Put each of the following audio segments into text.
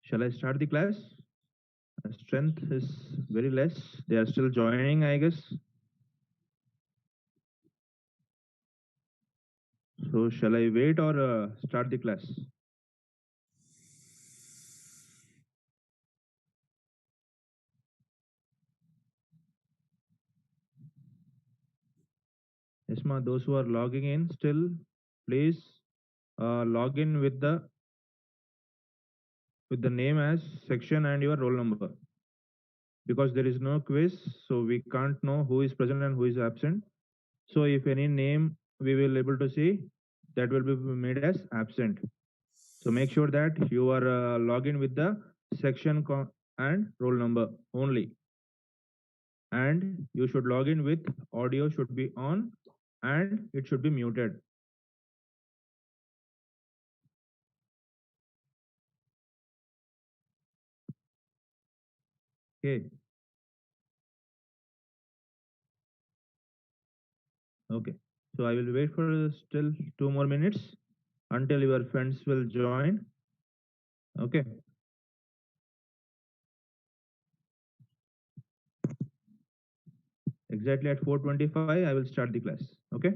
Shall I start the class? Strength is very less. They are still joining, I guess. So shall I wait or start the class? Isma, those who are logging in still, please log in with the name as section and your roll number. Because there is no quiz, so we can't know who is present and who is absent. So if any name we will able to see, that will be made as absent. So make sure that you are login with the section and roll number only. And you should log in with audio should be on and it should be muted. Okay. Okay. So I will wait for still 2 more minutes until your friends will join. Okay. Exactly at 4:25, I will start the class. Okay.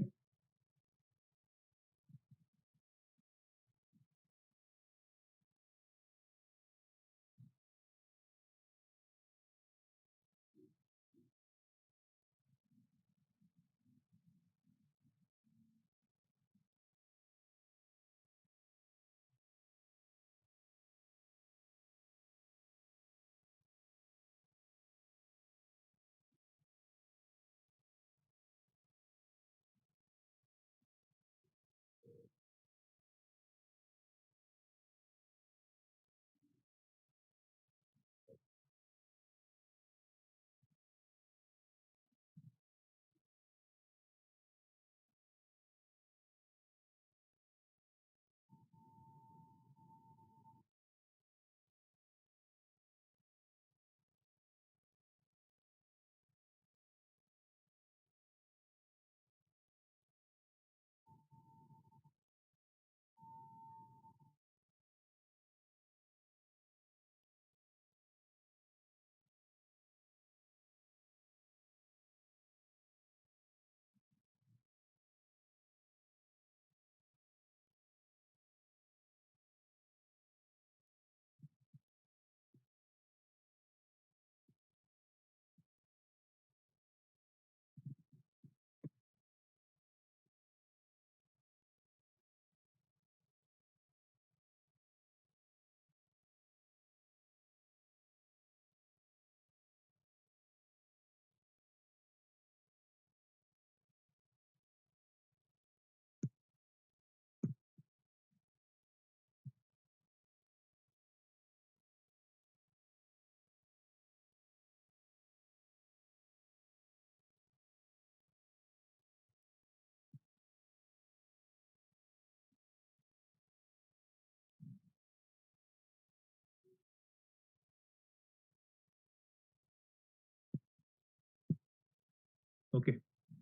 Okay.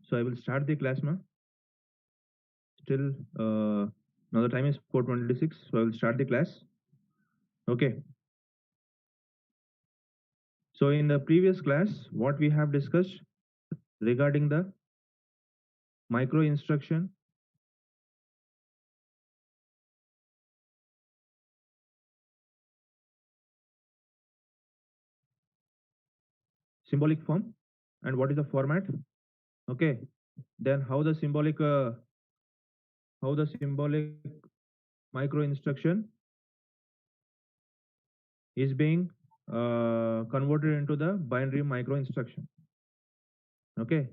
So I will start the class now. Still, now the time is 4:26. So I will start the class. Okay. So in the previous class, what we have discussed regarding the micro instruction, symbolic form, and what is the format. Okay. Then how the symbolic micro instruction is being converted into the binary micro instruction. Okay.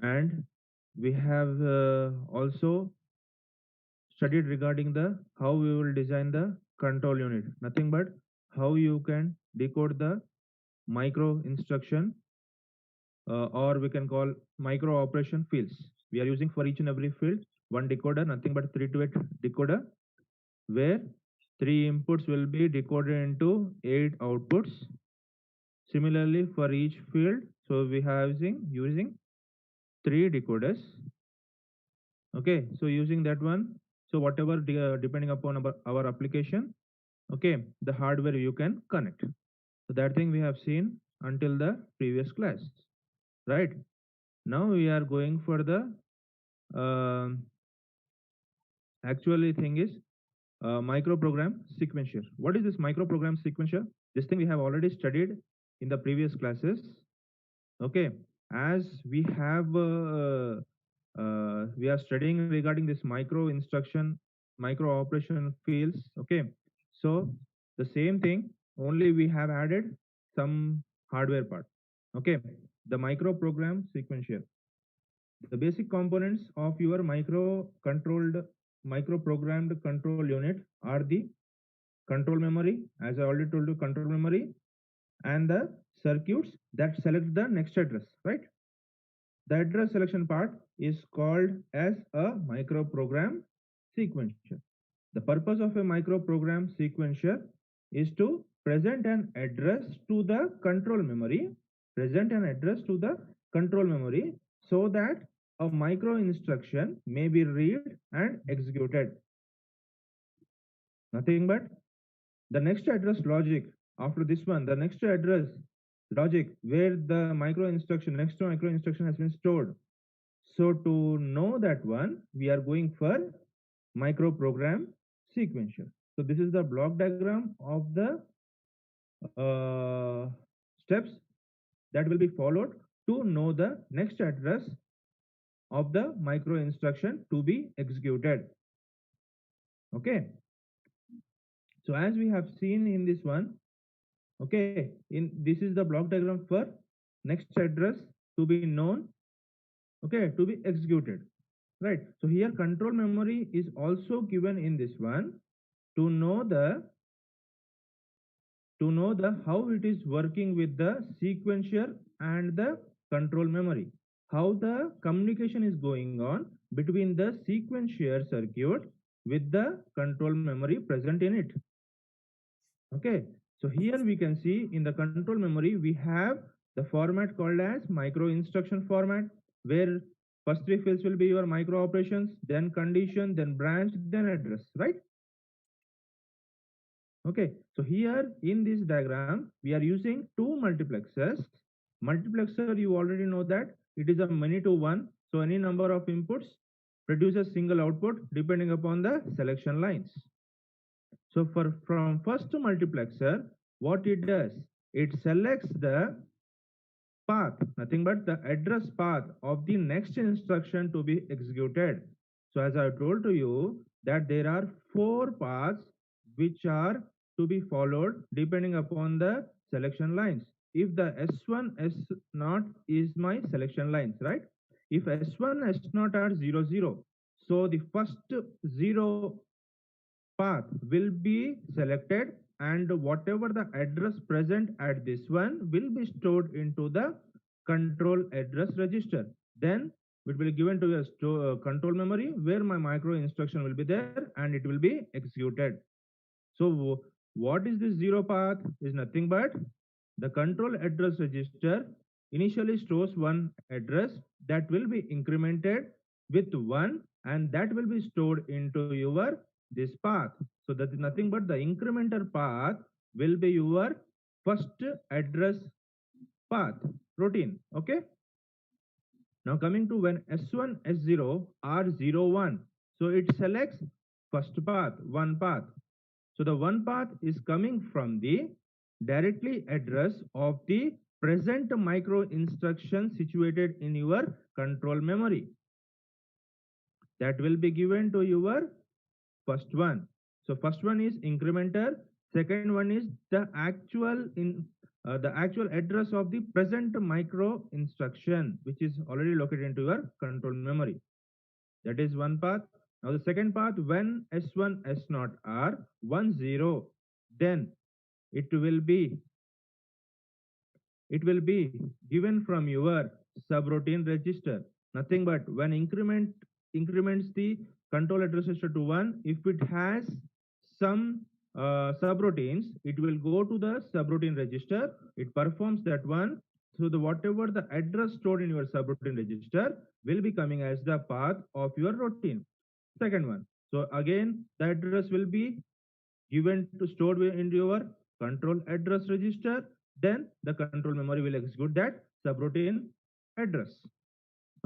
And we have also studied regarding the how we will design the control unit, nothing but how you can decode the micro instruction, or we can call micro operation fields. We are using for each and every field one decoder, nothing but 3 to 8 decoder, where 3 inputs will be decoded into 8 outputs. Similarly for each field, so we have using 3 decoders. Okay, so using that one, so whatever depending upon our application, Okay, the hardware you can connect. So that thing we have seen until the previous class, right? Now we are going for the um actually thing is microprogram sequencer. What is this microprogram sequencer? This thing we have already studied in the previous classes. Okay, as we are studying regarding this micro instruction, micro operation fields. Okay, so the same thing, only we have added some hardware part. Okay, the microprogram sequencer. The basic components of your micro-programmed control unit are the control memory, as I already told you, control memory, and the circuits that select the next address, right? The address selection part is called as a microprogram sequencer. The purpose of a microprogram sequencer is to present an address to the control memory, present an address to the control memory so that a micro instruction may be read and executed. Nothing but the next address logic after this one, the next address logic where the micro instruction, next micro instruction has been stored. So to know that one, we are going for microprogram sequencer. So this is the block diagram of the steps that will be followed to know the next address of the micro instruction to be executed. Okay. So as we have seen in this one, okay, in this is the block diagram for next address to be known, okay, to be executed, right? So here control memory is also given in this one to know the how it is working with the sequencer and the control memory, how the communication is going on between the sequencer circuit with the control memory present in it. Okay, so here we can see in the control memory we have the format called as micro instruction format, where first three fields will be your micro operations, then condition, then branch, then address, right? Okay, so here in this diagram, we are using two multiplexers. Multiplexer, you already know that it is a many to one. So any number of inputs produces single output depending upon the selection lines. So from first multiplexer, what it does, it selects the path, nothing but the address path of the next instruction to be executed. So as I told to you that there are four paths which are to be followed depending upon the selection lines. If the S1, S0 is my selection lines, right? If S1, S0 are 0, 0, so the first 0 path will be selected and whatever the address present at this one will be stored into the control address register. Then it will be given to a control memory where my micro instruction will be there and it will be executed. So what is this zero path is nothing but the control address register initially stores one address that will be incremented with 1 and that will be stored into your this path. So that is nothing but the incrementer path will be your first address path routine. Okay. Now coming to when S1, S0 are 0, 1. So it selects first path, one path. So the one path is coming from the directly address of the present micro instruction situated in your control memory. That will be given to your first one. So first one is incrementer. Second one is the actual address of the present micro instruction, which is already located into your control memory. That is one path. Now the second path, when S1, S0 are 1, 0, then it will be given from your subroutine register. Nothing but when increments the control address register to 1, if it has some subroutines, it will go to the subroutine register. It performs that one. So the whatever the address stored in your subroutine register will be coming as the path of your routine. Second one. So again, the address will be given to stored in your control address register, then the control memory will execute that subroutine address.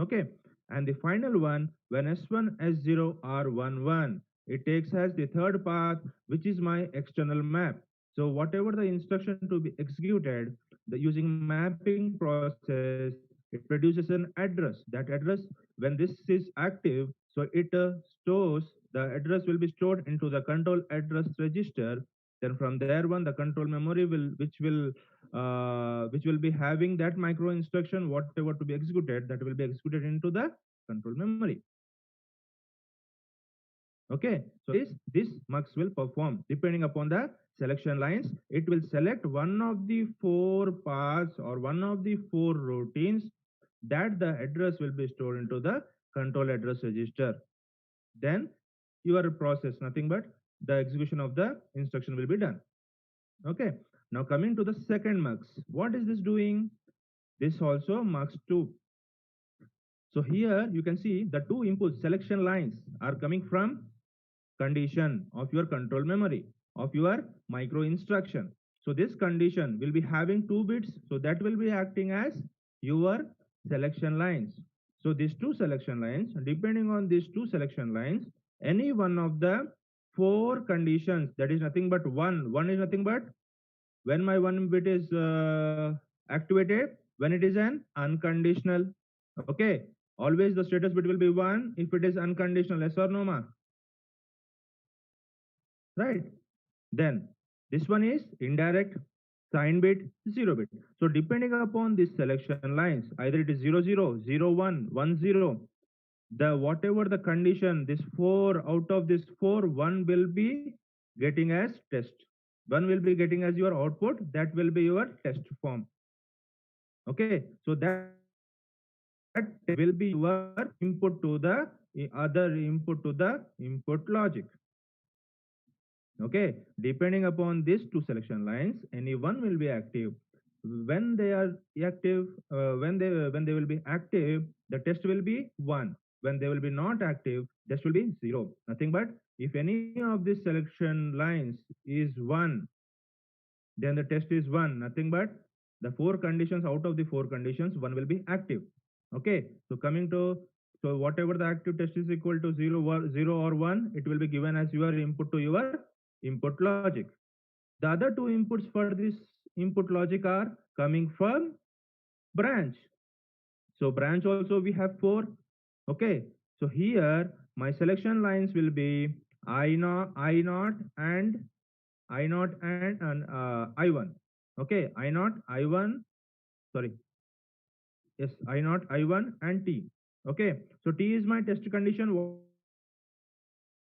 Okay, and the final one, when S1 S0 are 1 1, it takes as the third path, which is my external map. So whatever the instruction to be executed, the using mapping process, it produces an address. That address, when this is active, so it stores, the address will be stored into the control address register. Then from there one, the control memory will, which will be having that micro instruction, whatever to be executed, that will be executed into the control memory. Okay, so this mux will perform depending upon the selection lines. It will select one of the four paths or one of the four routines that the address will be stored into the control address register. Then your process, nothing but the execution of the instruction will be done. Okay, now coming to the second mux, what is this doing? This also mux 2. So here you can see the two input selection lines are coming from condition of your control memory of your micro instruction. So this condition will be having 2 bits, so that will be acting as your selection lines. So these two selection lines, depending on these two selection lines, any one of the four conditions, that is nothing but one is nothing but when my one bit is activated, when it is an unconditional. Okay, always the status bit will be 1 if it is unconditional, yes or no ma, right? Then this one is indirect, sign bit, 0 bit. So depending upon these selection lines, either it is 0 0 0 1 1 0, the whatever the condition, this four out of this four, one will be getting as test. One will be getting as your output, that will be your test form. Okay, so that will be your input to the other input to the input logic. Okay, depending upon these two selection lines, any one will be active. When they are active, when they will be active, the test will be 1. When they will be not active, test will be 0. Nothing but if any of these selection lines is 1, then the test is 1. Nothing but the four conditions, out of the four conditions, one will be active. Okay, so coming to, so whatever the active test is equal to 0 or 1, it will be given as your input to your input logic. The other two inputs for this input logic are coming from branch. So branch also we have four. Okay, so here my selection lines will be I naught and I1. Okay, I naught I1, sorry, yes, I naught I1 and T. Okay, so T is my test condition.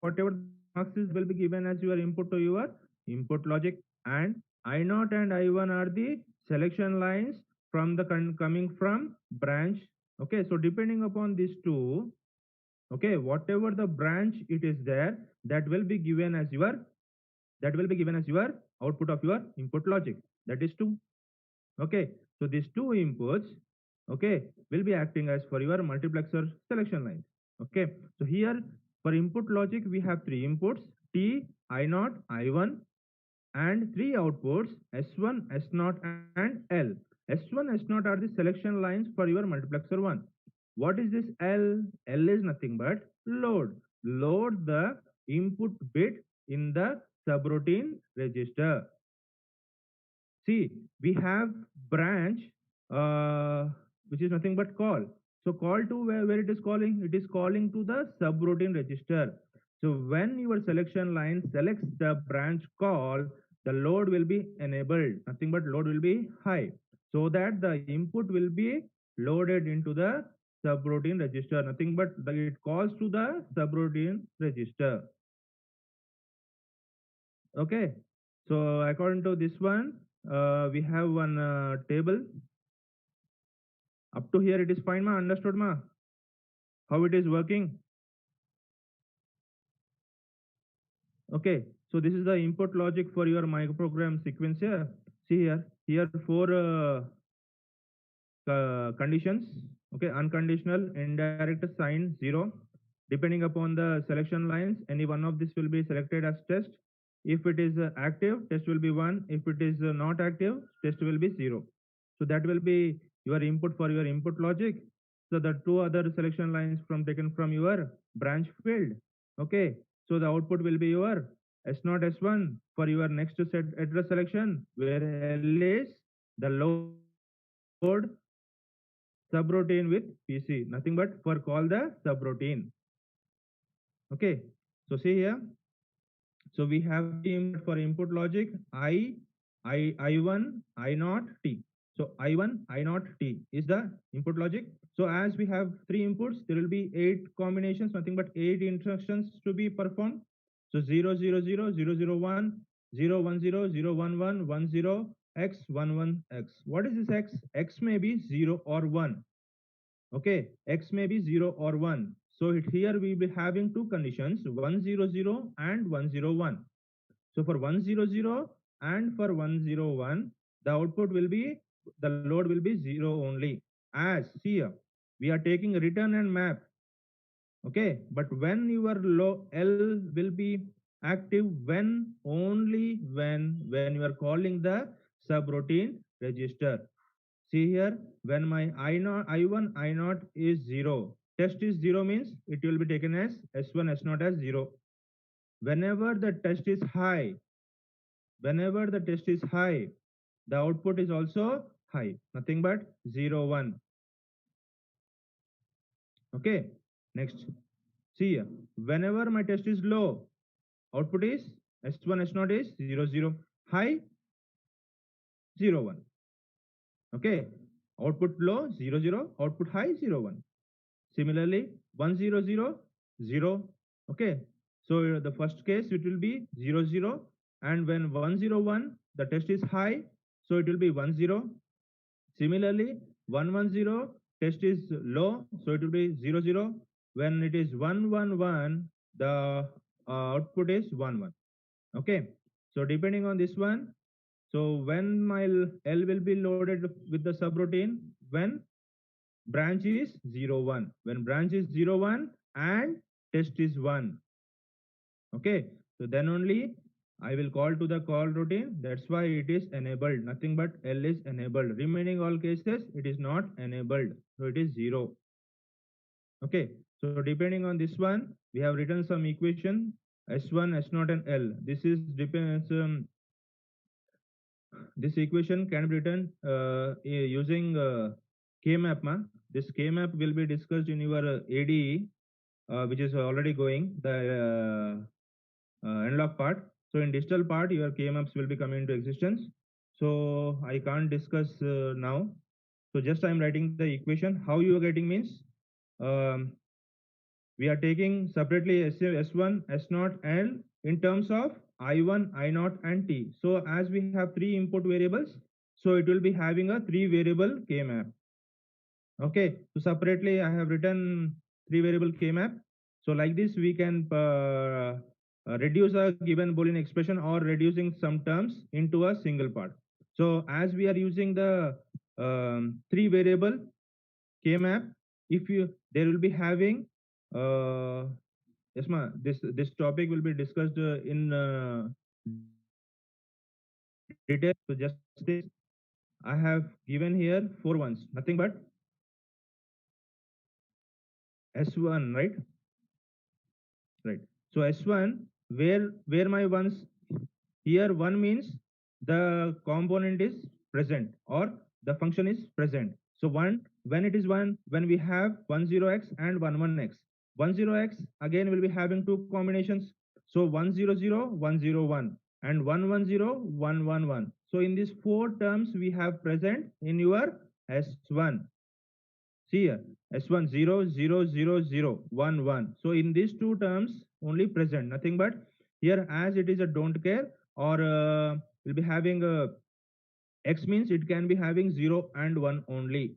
Whatever the marks is, that will be given as your input to your input logic. And I naught and I1 are the selection lines from the coming from branch. Okay, so depending upon these two, okay, whatever the branch it is there, that will be given as your, output of your input logic, that is 2. Okay, so these two inputs, okay, will be acting as for your multiplexer selection lines. Okay, so here for input logic we have three inputs, T, I naught, I1, and three outputs, S1, S0, and L. S1, S0 are the selection lines for your multiplexer 1. What is this L? L is nothing but load. Load the input bit in the subroutine register. See, we have branch, uh, which is nothing but call. So call to where it is calling? It is calling to the subroutine register. So when your selection line selects the branch call, the load will be enabled. Nothing but load will be high, so that the input will be loaded into the subroutine register. Nothing but it calls to the subroutine register. Okay, so according to this one, we have one table. Up to here it is fine ma, understood ma, how it is working? Okay, so this is the input logic for your microprogram sequence here. See here four conditions. Okay, unconditional, indirect, sign, 0. Depending upon the selection lines, any one of this will be selected as test. If it is active, test will be 1. If it is not active, test will be 0. So that will be your input for your input logic. So the two other selection lines from taken from your branch field. Okay. So the output will be your S0 S1 for your next set address selection, where L is the load subroutine with PC, nothing but for call the subroutine. Okay. So see here. So we have three input for input logic I1, I naught, T. So I1, I naught, T is the input logic. So as we have three inputs, there will be eight combinations, nothing but eight instructions to be performed. So 000, 001, 010, 011, 10x, 11x. What is this x? X may be 0 or 1. Okay, x may be 0 or 1. So here we will be having two conditions, 100 and 101. So for 100 and for 101, the output will be, the load will be 0 only. As see here, we are taking return and map. Okay, but when your L will be active, when only when you are calling the subroutine register. See here, when my I1, I naught is 0, test is 0 means it will be taken as S1, S0 as 0. Whenever the test is high, whenever the test is high, the output is also high, nothing but 0, 1. Okay, next. See here, whenever my test is low, output is S1, S0 is 0, 0. High, 0, 1. Okay, output low, 0, 0. Output high, 0, 1. Similarly, 100, 0. Okay. So the first case it will be 0, 0. And when 101, the test is high, so it will be 10. Similarly, 110, test is low, so it will be 0, 0. When it is 111, the output is 1, 1. Okay. So depending on this one, so when my L will be loaded with the subroutine, when branch is 0, 1. When branch is 0, 1 and test is 1. Okay. So then only I will call to the call routine. That's why it is enabled. Nothing but L is enabled. Remaining all cases, it is not enabled. So it is 0. Okay. So depending on this one, we have written some equation S1, S0 and L. This is depends. This equation can be written using K-map. This K-map will be discussed in your ADE, which is already going, the analog part. So in digital part, your K-maps will be coming into existence. So I can't discuss now. So just I'm writing the equation. How you are getting means, um, we are taking separately S1, S0, and in terms of I1, I0, and T. So as we have three input variables, so it will be having a three variable K map. Okay, so separately I have written three variable K map. So like this, we can reduce a given Boolean expression or reducing some terms into a single part. So as we are using the three variable K map, if you there will be having yes ma, this topic will be discussed in detail. So just this I have given here four ones, nothing but S1, right? Right. So S1, where my ones, here one means the component is present or the function is present. So one, when it is one, when we have 10x and 11x. 10x again will be having two combinations. So 100, 101 and 110, 111. So in these four terms we have present in your S1. See here, S1 0, 0, 0, 0, 1, 1. So in these two terms only present, nothing but here as it is a don't care or will be having a X means it can be having 0 and 1 only.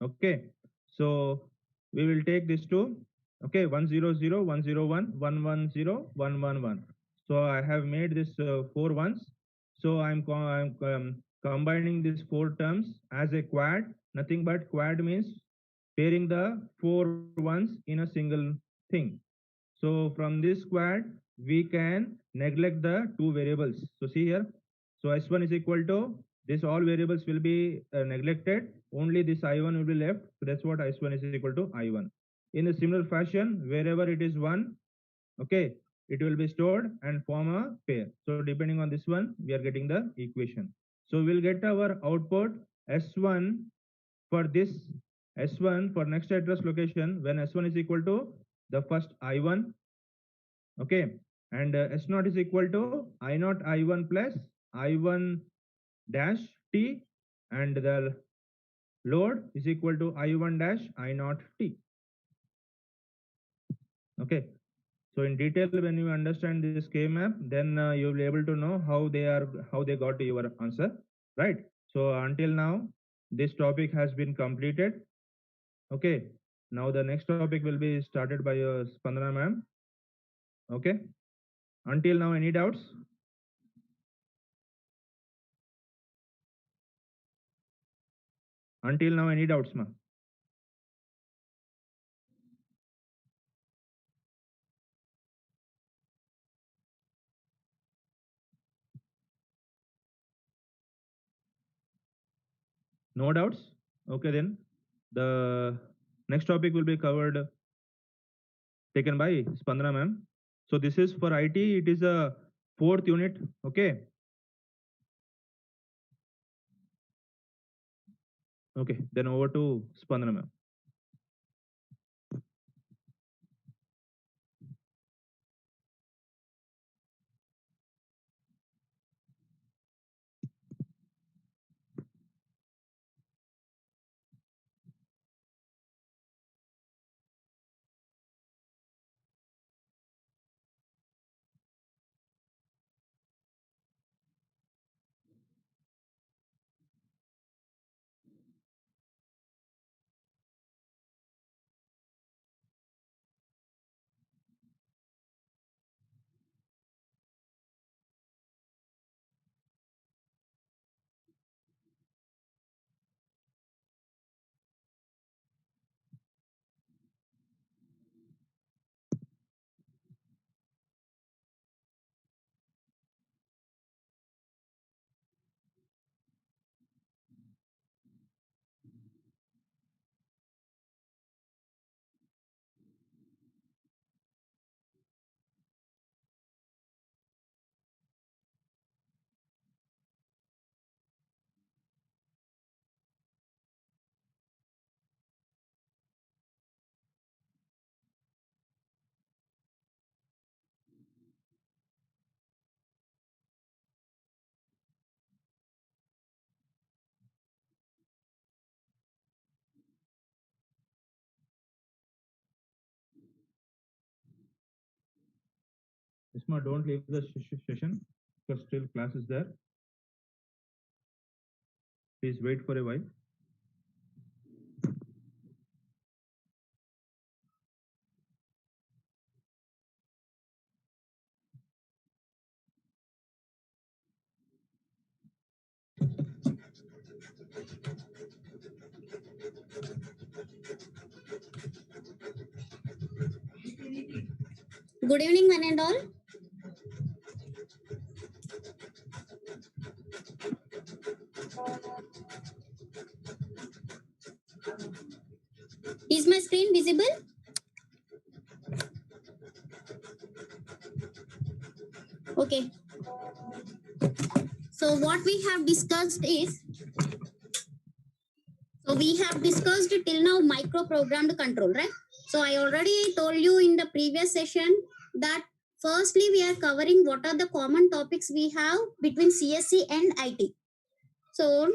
Okay. So we will take this two. Okay, 100, 101, 110, 111. So I have made this four ones. So I'm combining these four terms as a quad. Nothing but quad means pairing the four ones in a single thing. So from this quad, we can neglect the two variables. So see here, so S1 is equal to this, all variables will be neglected, only this I1 will be left. So that's what S1 is equal to I1. In a similar fashion, wherever it is 1, okay, it will be stored and form a pair. So depending on this one, we are getting the equation. So we'll get our output S1 for this, S1 for next address location when S1 is equal to the first I1, okay, and S0 is equal to I0 I1 plus I1 dash T, and the load is equal to I1 dash I0 T. Okay, so in detail, when you understand this K map, then you'll be able to know how they got your answer, right? So until now, this topic has been completed. Okay, now the next topic will be started by Spandana ma'am. Okay, until now, any doubts? Until now, any doubts, ma'am? No doubts? Okay, then the next topic will be covered, taken by Spandana ma'am. So this is for IT. It is a fourth unit. Okay. Okay. Then over to Spandana ma'am. Isma, don't leave the session because still class is there. Please wait for a while. Good evening, one and all. Is my screen visible? Okay. So what we have discussed is, we have discussed till now micro-programmed control, right? So I already told you in the previous session that firstly we are covering what are the common topics we have between CSC and IT. So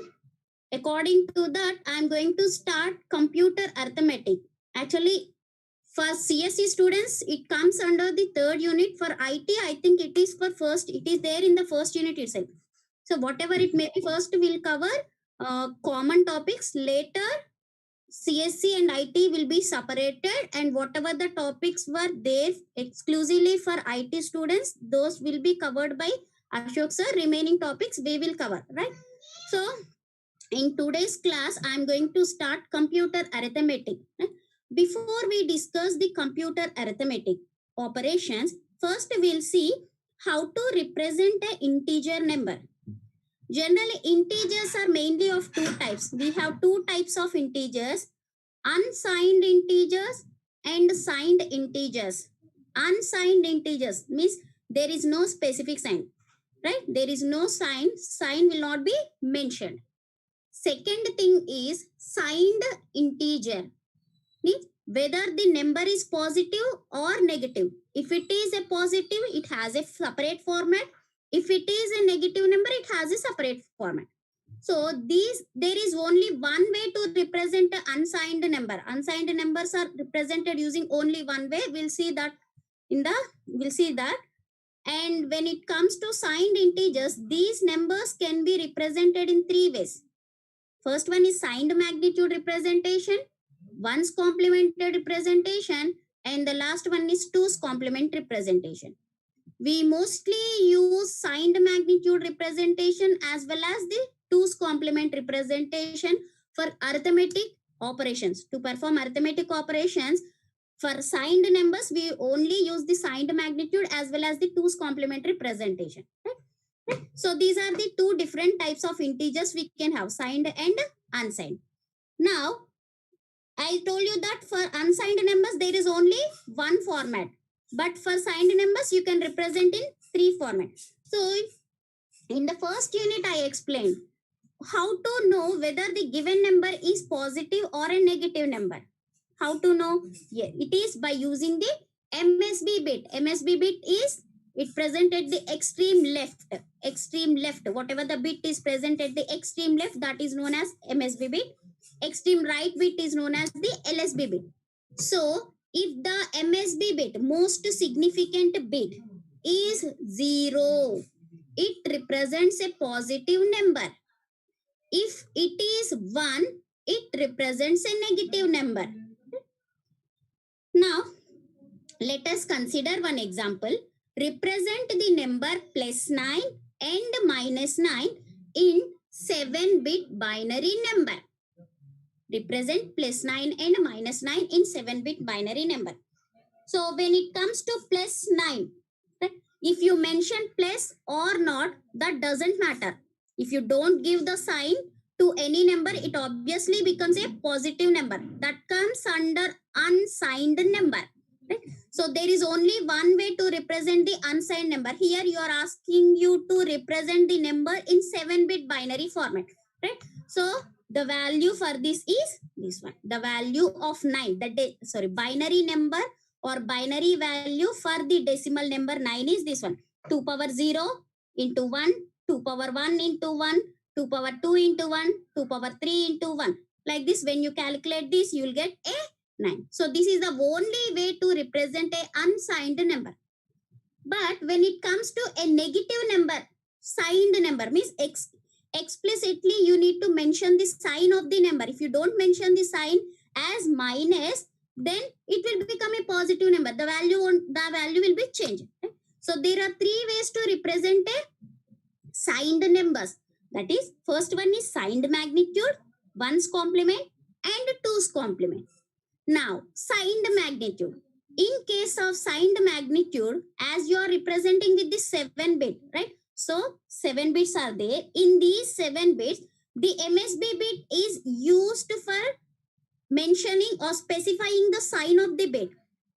according to that, I'm going to start computer arithmetic. Actually, for CSC students, it comes under the third unit. For IT, I think it is for first. It is there in the first unit itself. So whatever it may be, first we'll cover common topics. Later, CSC and IT will be separated, and whatever the topics were there exclusively for IT students, those will be covered by Ashok sir. Remaining topics we will cover, right? So in today's class, I'm going to start computer arithmetic. Before we discuss the computer arithmetic operations, First, we'll see how to represent an integer number. Generally, integers are mainly of two types. We have two types of integers, unsigned integers and signed integers. Unsigned integers means there is no specific sign, right? There is no sign will not be mentioned. Second thing is signed integer, means whether the number is positive or negative. If it is a positive, it has a separate format. If it is a negative number, it has a separate format. So there is only one way to represent an unsigned number. Unsigned numbers are represented using only one way. We'll see that. And when it comes to signed integers, these numbers can be represented in three ways. First one is signed magnitude representation, one's complemented representation, and the last one is two's complement representation. We mostly use signed magnitude representation as well as the two's complement representation for arithmetic operations. To perform arithmetic operations, for signed numbers, we only use the signed magnitude as well as the two's complement representation. Right? So these are the two different types of integers we can have, signed and unsigned. Now, I told you that for unsigned numbers, there is only one format. But for signed numbers, you can represent in three formats. So in the first unit, I explained how to know whether the given number is positive or a negative number. How to know? Yeah, it is by using the MSB bit. MSB bit is it present at the extreme left. Extreme left. Whatever the bit is present at the extreme left, that is known as MSB bit. Extreme right bit is known as the LSB bit. So if the MSB bit, most significant bit, is 0, it represents a positive number. If it is 1, it represents a negative number. Now, let us consider one example. Represent the number +9 and -9 in 7-bit binary number. Represent +9 and -9 in 7-bit binary number. So when it comes to +9, if you mention plus or not, that doesn't matter. If you don't give the sign to any number, it obviously becomes a positive number. That comes under unsigned number. Right? So there is only one way to represent the unsigned number. Here you are asking you to represent the number in 7-bit binary format. Right? So the value for this is this one. The value of 9, binary number or binary value for the decimal number 9 is this one. 2 power 0 into 1, 2 power 1 into 1, 2 power 2 into 1, 2 power 3 into 1. Like this, when you calculate this, you will get a 9. So this is the only way to represent a unsigned number. But when it comes to a negative number, signed number means explicitly you need to mention the sign of the number. If you don't mention the sign as minus, then it will become a positive number. The value will be changed. Right? So there are three ways to represent a signed numbers. That is, first one is signed magnitude, one's complement, and two's complement. Now, signed magnitude. In case of signed magnitude, as you are representing with the 7-bit, right? So 7 bits are there. In these 7 bits, the MSB bit is used for mentioning or specifying the sign of the bit.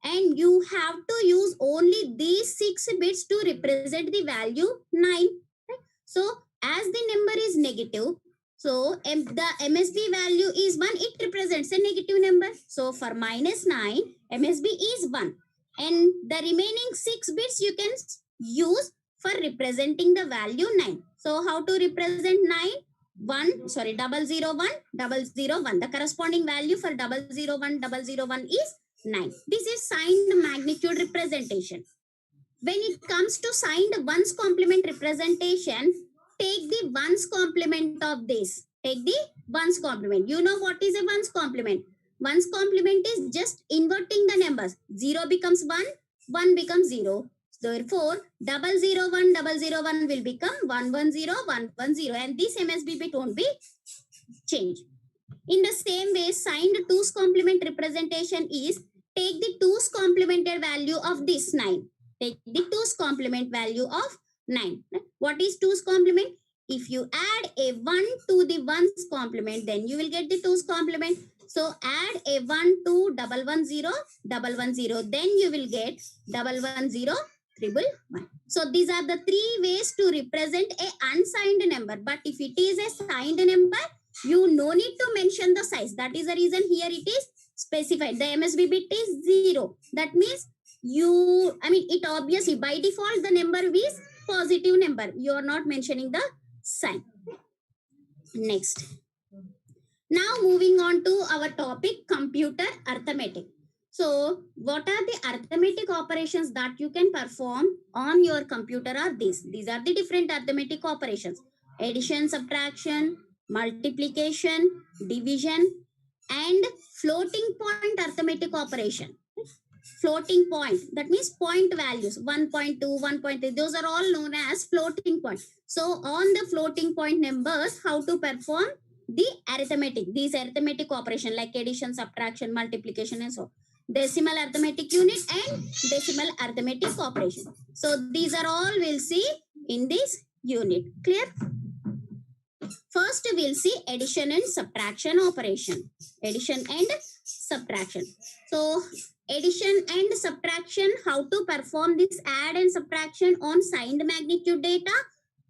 And you have to use only these 6 bits to represent the value 9. Right? So as the number is negative, so the MSB value is 1, it represents a negative number. So for -9, MSB is 1. And the remaining 6 bits you can use for representing the value 9. So how to represent 9? 001 001. The corresponding value for 001 001 is 9. This is signed magnitude representation. When it comes to signed ones complement representation, take the ones complement of this. Take the ones complement. You know what is a ones complement? Ones complement is just inverting the numbers. 0 becomes 1, 1 becomes 0. Therefore, 001 001 will become 110 110, and this MSB bit won't be changed. In the same way, signed two's complement representation is take the two's complemented value of this 9. Take the 2's complement value of 9. What is 2's complement? If you add a 1 to the 1's complement, then you will get the 2's complement. So add a 1 to 110, then you will get 110, 111. So these are the three ways to represent a unsigned number. But if it is a signed number, you no need to mention the size. That is the reason here it is specified. The MSB bit is 0. That means it obviously by default the number is positive number. You are not mentioning the sign. Next. Now moving on to our topic, computer arithmetic. So what are the arithmetic operations that you can perform on your computer are these. These are the different arithmetic operations. Addition, subtraction, multiplication, division, and floating point arithmetic operation. Floating point, that means point values, 1.2, 1.3, those are all known as floating point. So on the floating point numbers, how to perform the arithmetic, these arithmetic operation like addition, subtraction, multiplication, and so decimal arithmetic unit and decimal arithmetic operation. So these are all we'll see in this unit. Clear? First we'll see addition and subtraction operation. Addition and subtraction. So addition and subtraction, how to perform this add and subtraction on signed magnitude data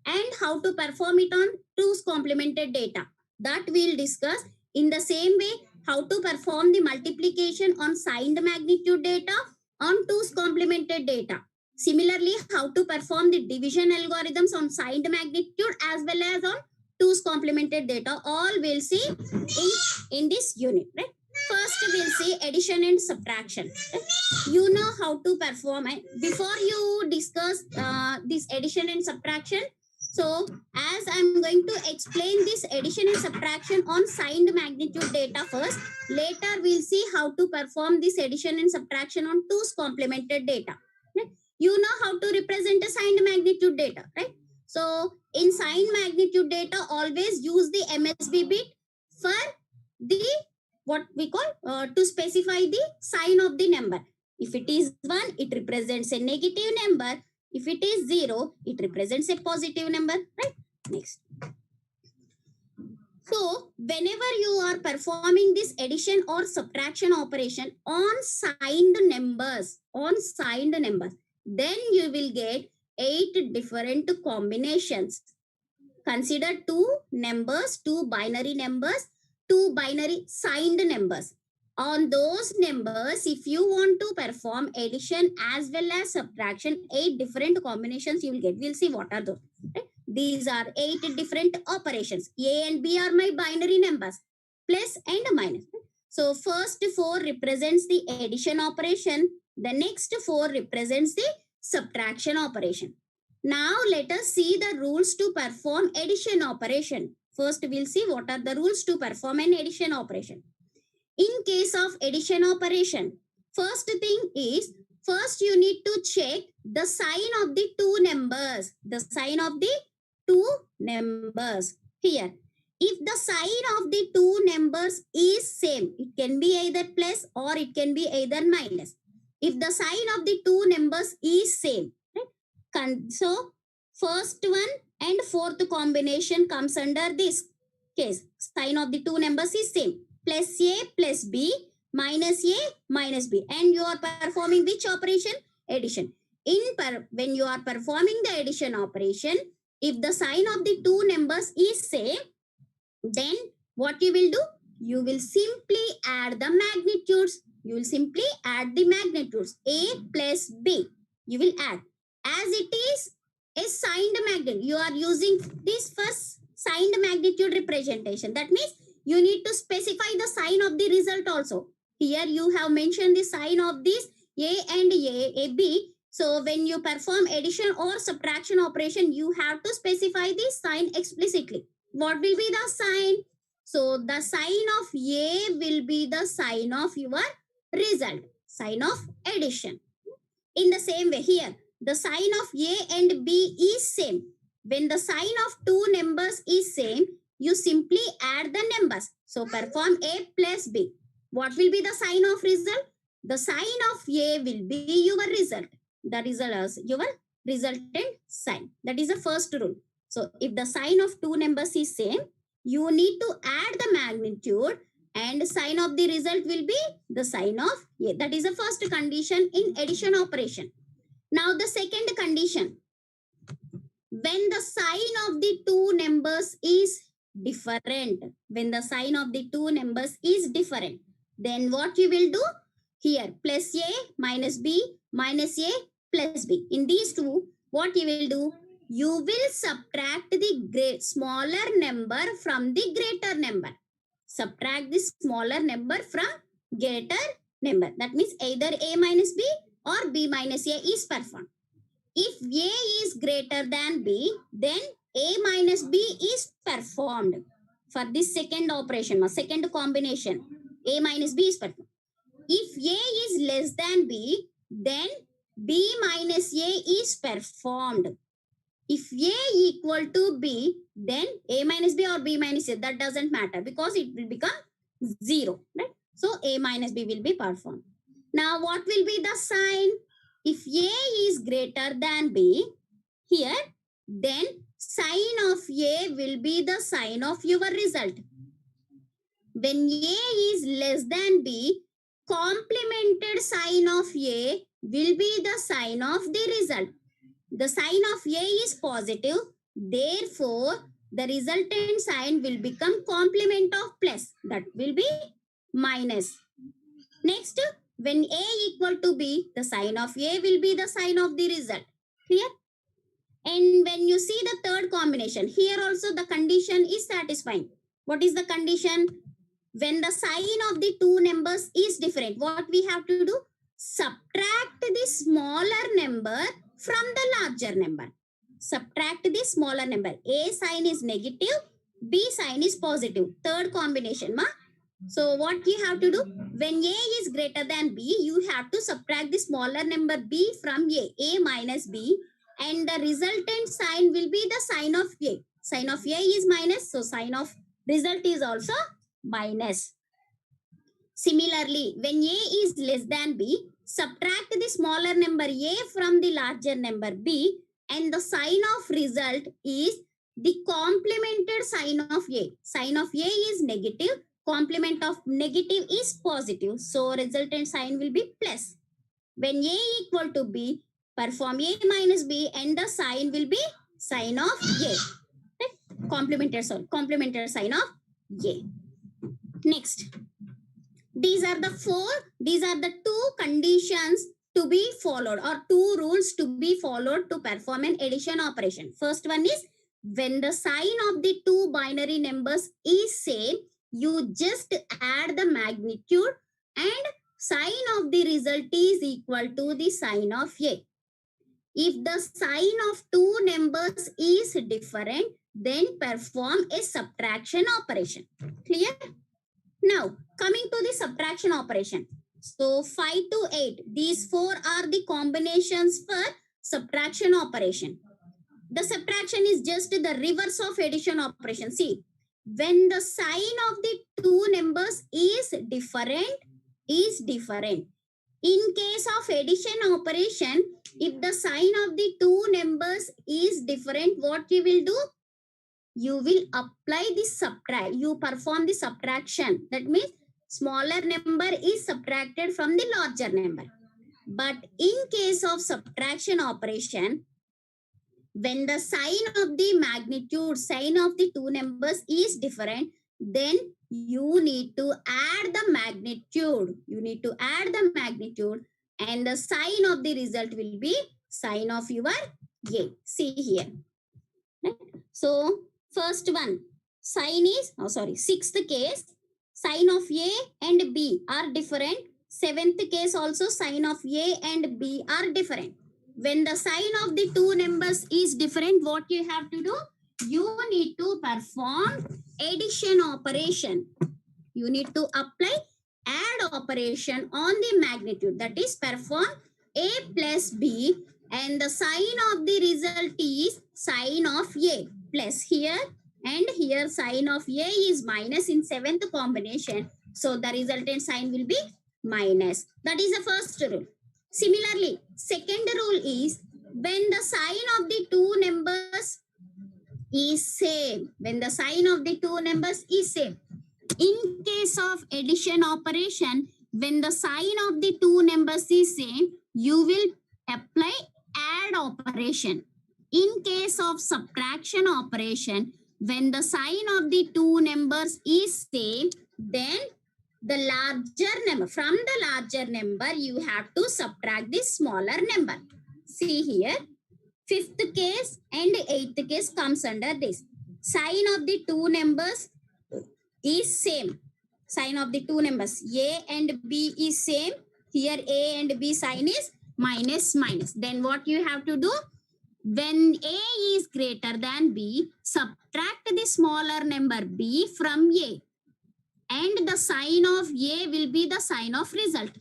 and how to perform it on 2's complemented data. That we'll discuss. In the same way, how to perform the multiplication on signed magnitude data on 2's complemented data. Similarly, how to perform the division algorithms on signed magnitude as well as on 2's complemented data. All we'll see in this unit, right? First, we'll see addition and subtraction. You know how to perform it. Before you discuss this addition and subtraction, so as I'm going to explain this addition and subtraction on signed magnitude data first, later we'll see how to perform this addition and subtraction on 2's complemented data. Right? You know how to represent a signed magnitude data, right? So in signed magnitude data, always use the MSB bit for the what we call to specify the sign of the number. If it is 1, it represents a negative number. If it is 0, it represents a positive number, right? Next. So whenever you are performing this addition or subtraction operation on signed numbers, then you will get 8 different combinations. Consider 2 numbers, 2 binary numbers, 2 binary signed numbers. On those numbers, if you want to perform addition as well as subtraction, 8 different combinations you will get. We'll see what are those. Right? These are 8 different operations. A and B are my binary numbers, plus and minus. So first 4 represents the addition operation. The next 4 represents the subtraction operation. Now let us see the rules to perform addition operation. First we'll see what are the rules to perform an addition operation. In case of addition operation, first thing is, first you need to check the sign of the 2 numbers. The sign of the 2 numbers. Here, if the sign of the 2 numbers is same, it can be either plus or it can be either minus. If the sign of the 2 numbers is same, right? So first one and fourth combination comes under this case. Sign of the 2 numbers is same. Plus A plus B, minus A minus B. And you are performing which operation? Addition. When you are performing the addition operation, if the sign of the 2 numbers is same, then what you will do? You will simply add the magnitudes. You will simply add the magnitudes. A plus B. You will add. As it is a signed magnitude, you are using this first signed magnitude representation. That means you need to specify the sign of the result also. Here you have mentioned the sign of this A and B. So when you perform addition or subtraction operation, you have to specify the sign explicitly. What will be the sign? So the sign of A will be the sign of your result. Sign of addition. In the same way here, the sign of A and B is same. When the sign of 2 numbers is same, you simply add the numbers. So perform A plus B. What will be the sign of result? The sign of A will be your result. the result as your resultant sign. That is the first rule. So if the sign of two numbers is same, you need to add the magnitude and sign of the result will be the sign of A. That is the first condition in addition operation. Now the second condition, when the sign of the two numbers is different, when the sign of the two numbers is different, then what you will do? Here, plus A minus B minus A plus B. In these two, what you will do? You will subtract the smaller number from the greater number. Subtract the smaller number from greater number. That means either A minus B or B minus A is performed. If A is greater than B, then A minus B is performed. For this second operation, second combination, A minus B is performed. If A is less than B, then B minus A is performed. If A equal to B, then A minus B or B minus A, that doesn't matter because it will become 0, right? So A minus B will be performed. Now what will be the sign? If A is greater than B, here, then sign of A will be the sign of your result. When A is less than B, complemented sign of A will be the sign of the result. The sign of A is positive, therefore the resultant sign will become complement of plus, that will be minus. Next, when A equal to B, the sign of A will be the sign of the result. Clear? And when you see the third combination, here also the condition is satisfying. What is the condition? When the sign of the two numbers is different, what we have to do? Subtract the smaller number from the larger number. Subtract the smaller number. A sign is negative, B sign is positive. Third combination, ma. So what you have to do? When A is greater than B, you have to subtract the smaller number B from A minus B, and the resultant sign will be the sign of A. Sign of A is minus, so sign of result is also minus. Similarly, when A is less than B, subtract the smaller number A from the larger number B, and the sign of result is the complemented sign of A. Sign of A is negative, complement of negative is positive, so resultant sign will be plus. When A equal to B, perform A minus B, and the sign will be sign of A. Right? Complementary sign of A. Next, these are the two conditions to be followed, or two rules to be followed to perform an addition operation. First one is, when the sign of the two binary numbers is same, you just add the magnitude and sign of the result is equal to the sign of A. If the sign of two numbers is different, then perform a subtraction operation. Clear? Now, coming to the subtraction operation. So 5 to 8, these four are the combinations for subtraction operation. The subtraction is just the reverse of addition operation. See, when the sign of the two numbers is different. In case of addition operation, if the sign of the two numbers is different, what you will do? You will apply the subtract. You perform the subtraction. That means smaller number is subtracted from the larger number. But in case of subtraction operation, when the sign of the magnitude, sign of the two numbers is different, then you need to add the magnitude. You need to add the magnitude, and the sign of the result will be sign of your A. See here. Right? So first one, sign is, sixth case, sign of A and B are different. Seventh case also, sign of A and B are different. When the sign of the two numbers is different, what you have to do? You need to perform addition operation. You need to apply add operation on the magnitude. That is, perform A plus B, and the sign of the result is sign of A plus here, and here sign of A is minus in seventh combination. So the resultant sign will be minus. That is the first rule. Similarly, second rule is when the sign of the two numbers is same. When the sign of the two numbers is same. In case of addition operation, when the sign of the two numbers is same, you will apply add operation. In case of subtraction operation, when the sign of the two numbers is same, then the larger number, from the larger number, you have to subtract the smaller number. See here, fifth case and eighth case comes under this. Sign of the two numbers is same. Sign of the two numbers A and B is same. Here A and B sign is minus minus. Then what you have to do? When A is greater than B, subtract the smaller number B from A. And the sign of A will be the sign of result.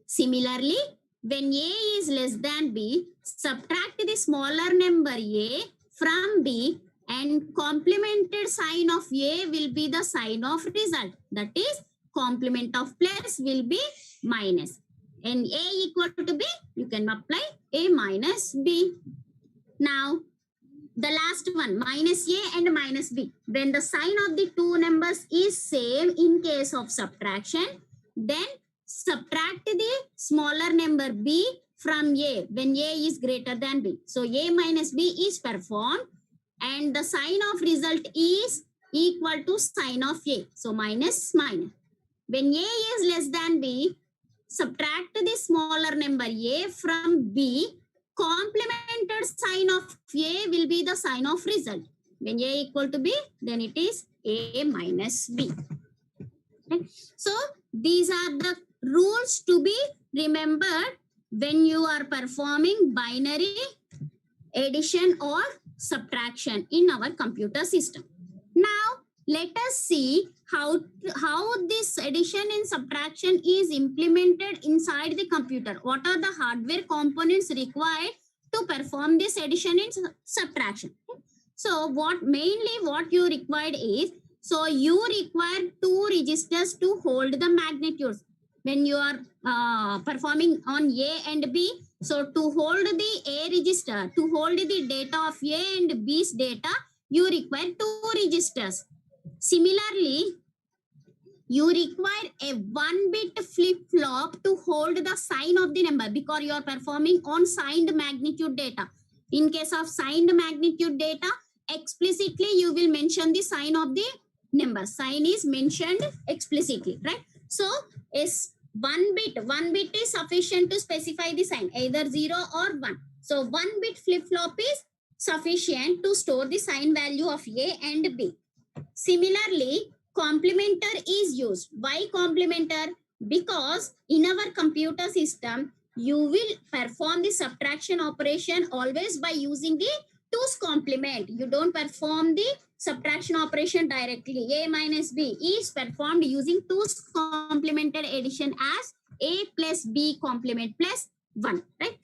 Similarly, when A is less than B, subtract the smaller number A from B and complemented sign of A will be the sign of result. That is, complement of plus will be minus. And A equal to B, you can apply A minus B. Now, the last one, minus A and minus B. When the sign of the two numbers is same in case of subtraction, then subtract the smaller number B from A when A is greater than B. So A minus B is performed and the sign of result is equal to sign of A. So minus minus. When A is less than B, subtract the smaller number A from B. Complemented sign of A will be the sign of result. When A equal to B, then it is A minus B. Okay. So these are the rules to be remembered when you are performing binary addition or subtraction in our computer system. Now, let us see how this addition and subtraction is implemented inside the computer. What are the hardware components required to perform this addition and subtraction? So what you required is, so you require two registers to hold the magnitudes when you are performing on A and B. So to hold the A register, to hold the data of A and B's data, you require two registers. Similarly, you require a 1-bit flip-flop to hold the sign of the number because you are performing on signed magnitude data. In case of signed magnitude data, explicitly you will mention the sign of the number. Sign is mentioned explicitly, right? So, is 1 bit is sufficient to specify the sign, either 0 or 1. So, 1-bit flip-flop is sufficient to store the sign value of A and B. Similarly, complementer is used. Why complementer? Because in our computer system, you will perform the subtraction operation always by using the 2's complement. You don't perform the subtraction operation directly. A minus B is performed using 2's complemented addition as A plus B complement plus 1, right?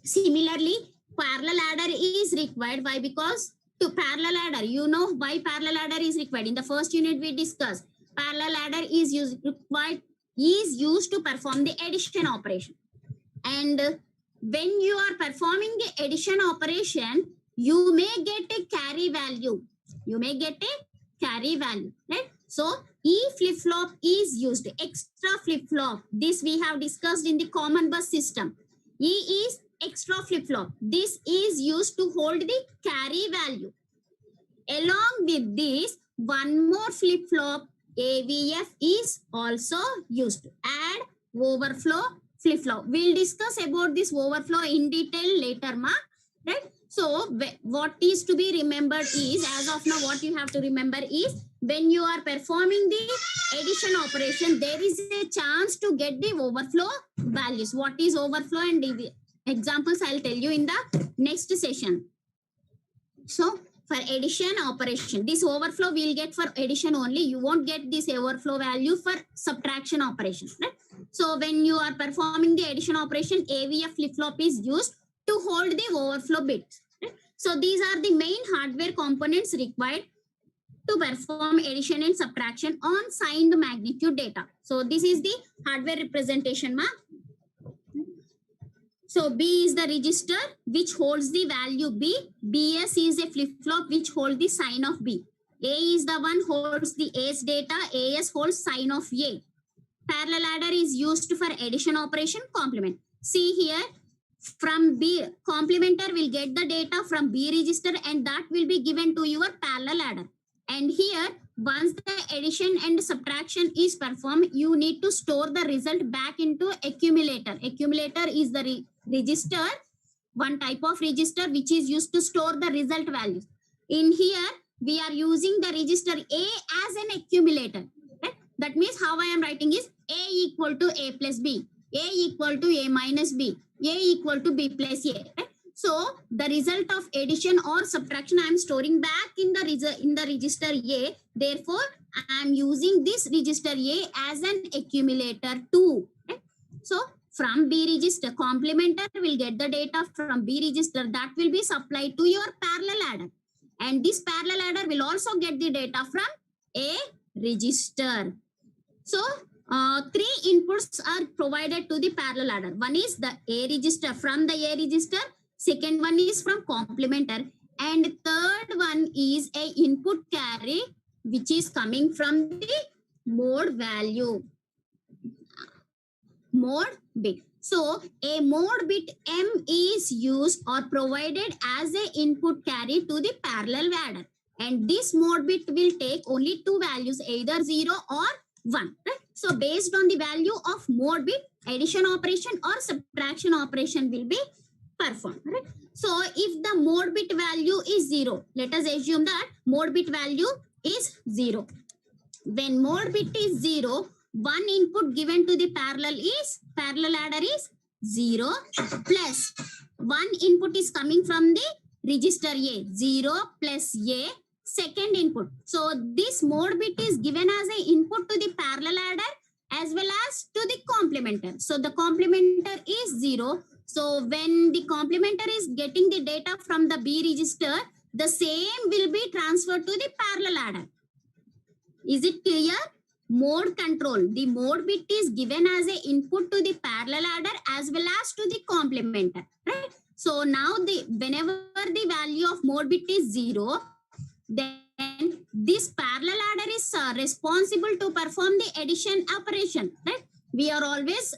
Similarly, parallel adder is required. Why? Because to parallel adder, you know why parallel adder is required. In the first unit we discussed, parallel adder is used to perform the addition operation. And when you are performing the addition operation, you may get a carry value. You may get a carry value, right? So E flip-flop is used, extra flip-flop. This we have discussed in the common bus system. E is extra flip-flop. This is used to hold the carry value. Along with this, one more flip-flop, AVF, is also used. Add overflow flip-flop. We'll discuss about this overflow in detail later, right? So what is to be remembered is, as of now, what you have to remember is, when you are performing the addition operation, there is a chance to get the overflow values. What is overflow and examples I'll tell you in the next session. So for addition operation, this overflow we'll get for addition only. You won't get this overflow value for subtraction operation, right? So when you are performing the addition operation, AVF flip-flop is used to hold the overflow bits. Right? So these are the main hardware components required to perform addition and subtraction on signed magnitude data. So this is the hardware representation, So B is the register which holds the value B. BS is a flip-flop which holds the sign of B. A is the one holds the A's data. AS holds sign of A. Parallel adder is used for addition operation complement. See here, from B, complementer will get the data from B register and that will be given to your parallel adder. And here, once the addition and subtraction is performed, you need to store the result back into accumulator. Accumulator is the register, one type of register which is used to store the result values. In here, we are using the register A as an accumulator. Okay? That means how I am writing is A equal to A plus B, A equal to A minus B, A equal to B plus A. Right? So the result of addition or subtraction I am storing back in the register A. Therefore, I am using this register A as an accumulator too. Okay? So from B register, complementer will get the data from B register that will be supplied to your parallel adder. And this parallel adder will also get the data from A register. So three inputs are provided to the parallel adder. One is the A register, from the A register. Second one is from complementer. And third one is a input carry which is coming from the mode value. Mode bit. So a mode bit M is used or provided as a input carry to the parallel adder. And this mode bit will take only two values, either 0 or 1. Right? So based on the value of mode bit, addition operation or subtraction operation will be performed. Right? So if the mode bit value is 0, let us assume that mode bit value is 0. When mode bit is 0, one input given to the parallel adder is 0 plus one input is coming from the register A, 0 plus A, second input. So this mode bit is given as an input to the parallel adder as well as to the complementer. So the complementer is 0. So when the complementer is getting the data from the B register, the same will be transferred to the parallel adder. Is it clear? Mode control. The mode bit is given as an input to the parallel adder as well as to the complementer. Right? So now whenever the value of mode bit is 0, then this parallel adder is responsible to perform the addition operation. Right? We are always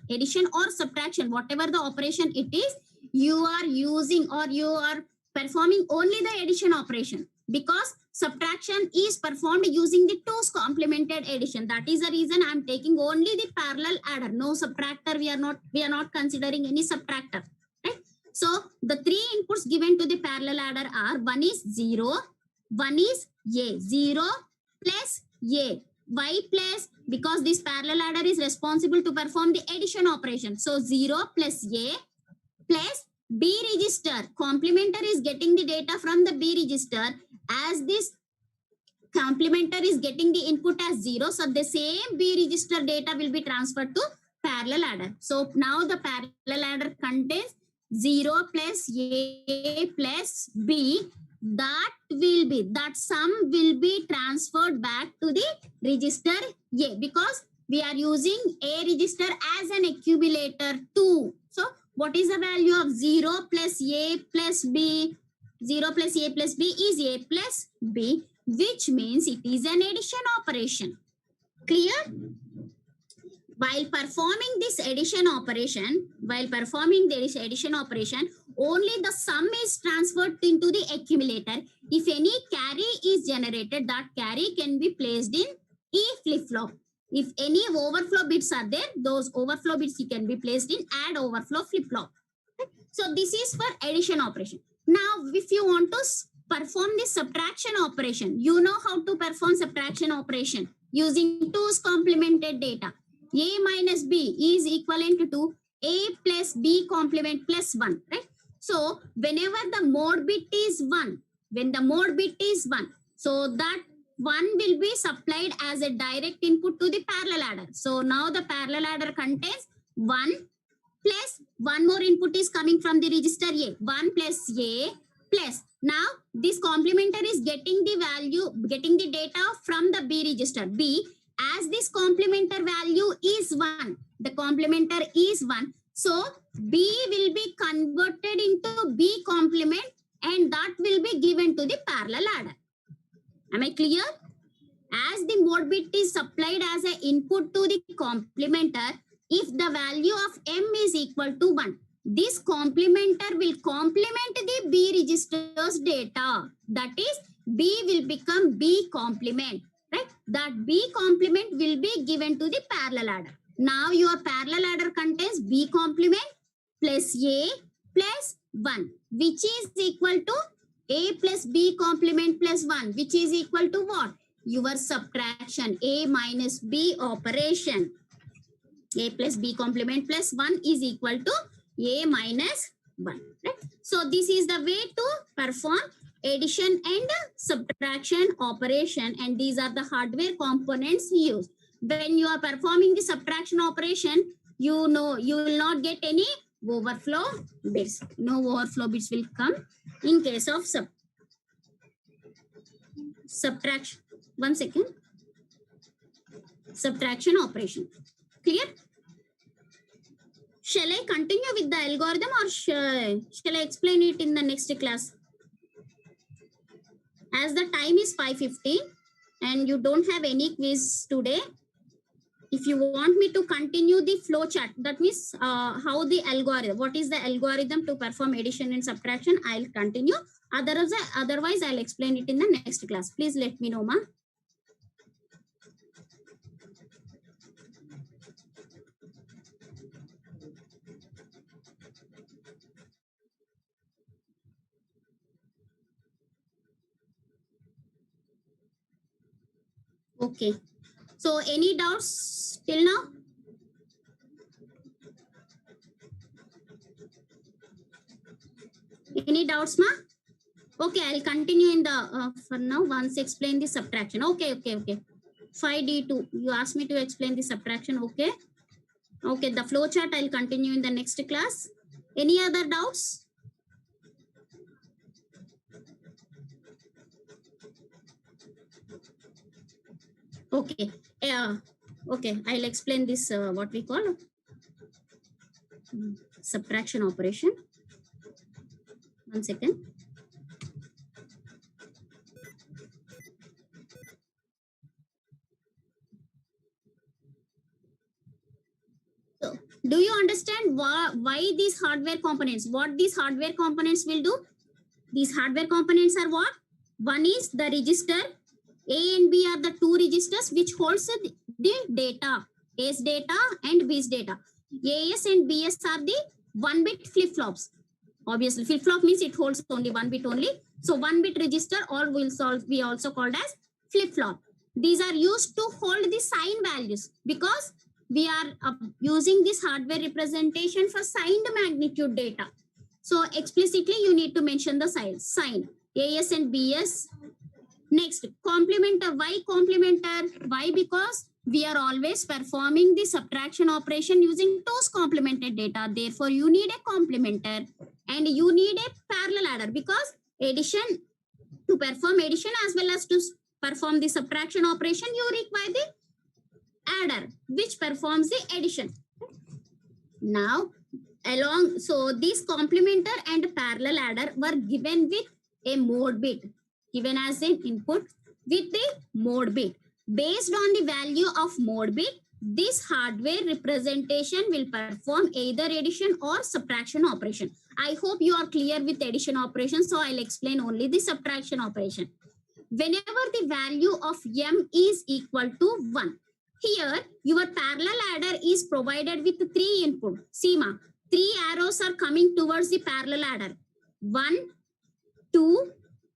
addition or subtraction, whatever the operation it is, you are using or you are performing only the addition operation, because subtraction is performed using the 2's complemented addition. That is the reason I am taking only the parallel adder. No subtractor. We are not considering any subtractor. Right? So the three inputs given to the parallel adder are, one is 0, one is A, 0 plus A. Why plus? Because this parallel adder is responsible to perform the addition operation. So 0 plus A plus B register. Complementer is getting the data from the B register. As this complementer is getting the input as 0, so the same B register data will be transferred to parallel adder. So now the parallel adder contains 0 plus A plus B. That sum will be transferred back to the register A, because we are using A register as an accumulator too. So what is the value of 0 plus A plus B? 0 plus A plus B is A plus B, which means it is an addition operation. Clear? While performing this addition operation, only the sum is transferred into the accumulator. If any carry is generated, that carry can be placed in E flip-flop. If any overflow bits are there, those overflow bits can be placed in add overflow flip-flop. So this is for addition operation. Now, if you want to perform this subtraction operation, you know how to perform subtraction operation using 2's complemented data. A minus B is equivalent to A plus B complement plus 1, right? So whenever the mode bit is 1, so that 1 will be supplied as a direct input to the parallel adder. So now the parallel adder contains 1 plus one more input is coming from the register A, 1 plus A plus. Now this complementer is getting the data from the B register B. As this complementer value is 1, the complementer is 1. So B will be converted into B complement and that will be given to the parallel adder. Am I clear? As the mode bit is supplied as an input to the complementer, if the value of M is equal to 1, this complementer will complement the B register's data. That is, B will become B complement, right? That B complement will be given to the parallel adder. Now your parallel adder contains B complement plus A plus 1, which is equal to A plus B complement plus 1, which is equal to what? Your subtraction, A minus B operation. A plus B complement plus 1 is equal to A minus 1. Right? So this is the way to perform addition and subtraction operation, and these are the hardware components used. When you are performing the subtraction operation, you know you will not get any overflow bits. No overflow bits will come in case of subtraction. 1 second. Subtraction operation. Clear? Shall I continue with the algorithm or shall I explain it in the next class? As the time is 5:15 and you don't have any quiz today, if you want me to continue the flow chart, that means how the algorithm, what is the algorithm to perform addition and subtraction, I'll continue. Otherwise, I'll explain it in the next class. Please let me know, ma. Okay. So any doubts till now? Any doubts, ma? Okay, I'll continue in the for now. Once explain the subtraction. Okay. 5D2. You asked me to explain the subtraction. Okay. Okay, the flow chart I'll continue in the next class. Any other doubts? Okay. Okay, I'll explain this what we call subtraction operation. 1 second. So, do you understand why these hardware components? What these hardware components will do? These hardware components are what? One is the register. A and B are the two registers which holds the data, A's data and B's data. AS and BS are the 1-bit flip-flops. Obviously, flip-flop means it holds only 1 bit only. So 1-bit register or will be also called as flip-flop. These are used to hold the sign values because we are using this hardware representation for signed magnitude data. So explicitly you need to mention the sign AS and BS. Next, complementer. Why complementer? Why? Because we are always performing the subtraction operation using two's complemented data. Therefore, you need a complementer and you need a parallel adder because addition, to perform addition as well as to perform the subtraction operation, you require the adder which performs the addition. Now, so this complementer and parallel adder were given with a mode bit, given as an input with the mode bit. Based on the value of mode bit, this hardware representation will perform either addition or subtraction operation. I hope you are clear with addition operation, so I'll explain only the subtraction operation. Whenever the value of M is equal to 1, here your parallel adder is provided with 3 input. See ma, 3 arrows are coming towards the parallel adder. 1, 2,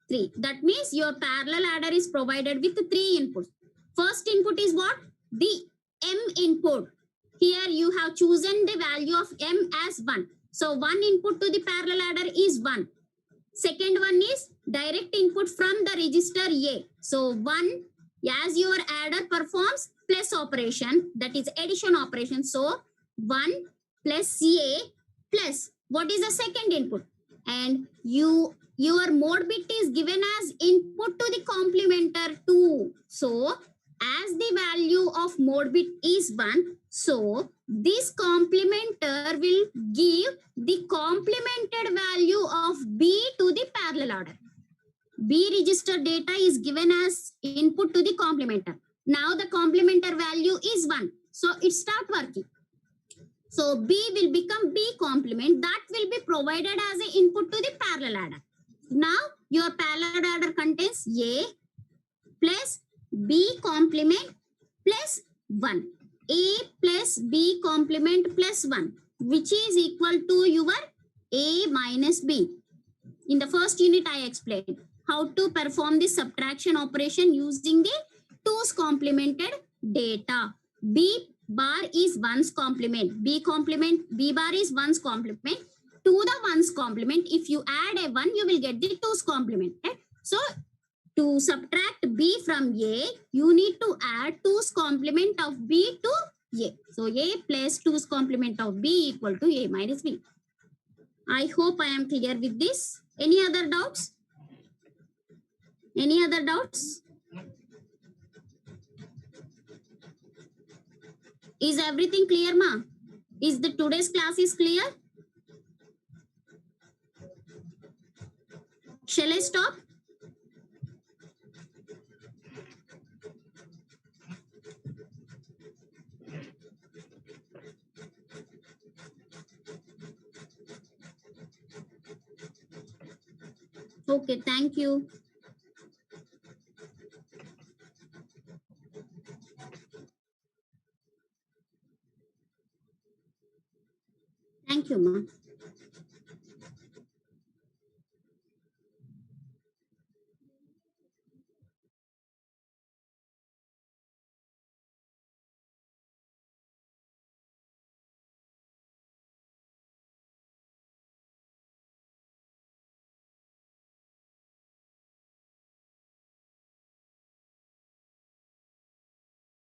3. That means your parallel adder is provided with 3 inputs. First input is what? The M input. Here you have chosen the value of M as 1. So 1 input to the parallel adder is 1. Second one is direct input from the register A. So 1, as your adder performs plus operation, that is addition operation. So 1 plus A plus, what is the second input? And your mode bit is given as input to the complementer 2. So as the value of mode bit is 1, so this complementer will give the complemented value of B to the parallel adder. B register data is given as input to the complementer. Now the complementer value is 1, so it start working. So B will become B complement that will be provided as an input to the parallel adder. Now your parallel adder contains A plus B complement plus 1. A plus B complement plus 1, which is equal to your A minus B. In the first unit, I explained how to perform the subtraction operation using the 2's complemented data. B bar is 1's complement. B bar is 1's complement. To the 1's complement, if you add a 1, you will get the 2's complement. Okay? So to subtract B from A, you need to add 2's complement of B to A. So A plus 2's complement of B equal to A minus B. I hope I am clear with this. Any other doubts? Any other doubts? Is everything clear, ma? Is the today's class is clear? Shall I stop? Okay, thank you. Thank you, ma.